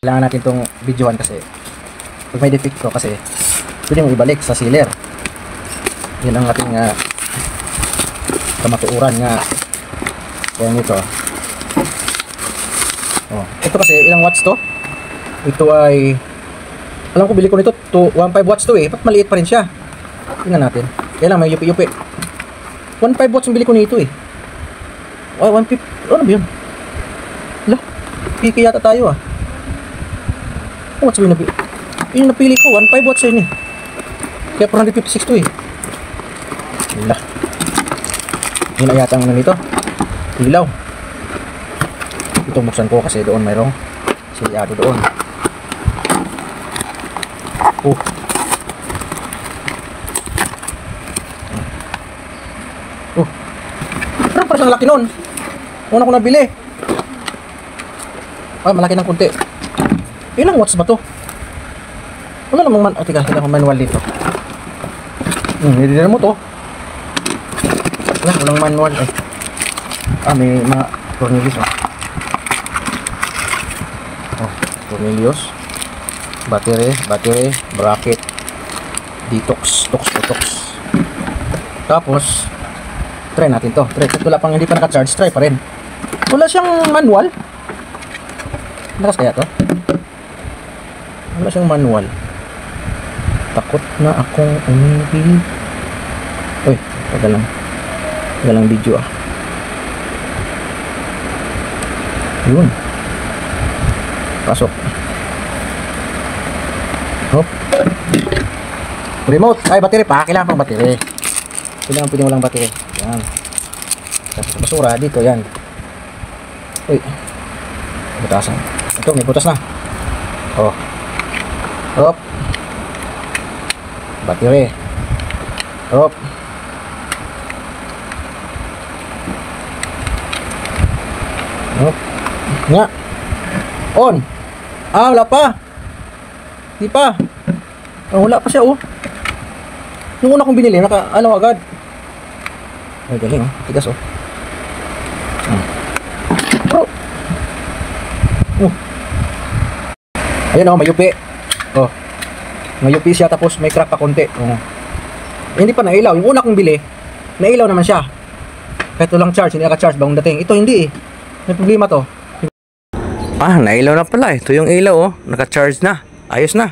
Kailangan natin itong videoan kasi pag may defecto kasi pwede mong ibalik sa sealer. Yan ang ating kamatuuran nga. Kaya nito. Oh, ito kasi ilang watts to? Ito ay, alam ko bili ko nito 1.5 watts to eh. Ba't maliit pa rin siya? Tingnan natin. Kailan may yupi-yupi. 1.5 watts yung bili ko nito eh. Oh, 150. Ano ba yun? Lah, piki yata tayo ah. Oh, what's yung napili? Yung napili ko, 1.5 watts yun eh. Kaya 456 to eh. Lah. Yun na yata ang ano nito. Ilaw. Ito buksan ko kasi doon mayroong silyado doon. Oh. Oh. Parang parang laki nun. Una ko nabili. Ay, malaki ng kunti. Ilang watts ba to? Wala namang tika, kailangan manual dito. Hindi mo to. Walang manual eh. May mga tornillos oh. Oh, tornillos. Battery, bracket, detox. Tapos try natin to. Wala pang hindi pa naka-charge, try pa rin. Wala siyang manual. Lakas kaya to? Wala siyang manual. Takot na akong umibig. Uy, tagalang video ah. Yun. Pasok. Hop. Remote. Ay, battery pa. Kailangan pang battery. Kailangan pwede mo lang battery. Yan. Tapos sa basura. Dito, yan. Uy. Butasan. Ito, may butas na. Oh. Hop. Battery. Hop. Hop. Nga. On. Wala pa. Di pa. Wala pa siya oh. Nung una kong binili, ano agad. Ay, galing oh. Tigas oh. Ayan oh, may yupi. Oh. May yupi siya tapos may crack pa konti. Oh. Hindi pa nailaw. Yung una kong bili, nailaw naman siya. Kahit walang charge, hindi naka-charge bagong dating. Ito hindi eh. May problema to. Nailaw na pala. Ito yung ilaw oh. Naka-charge na. Ayos na.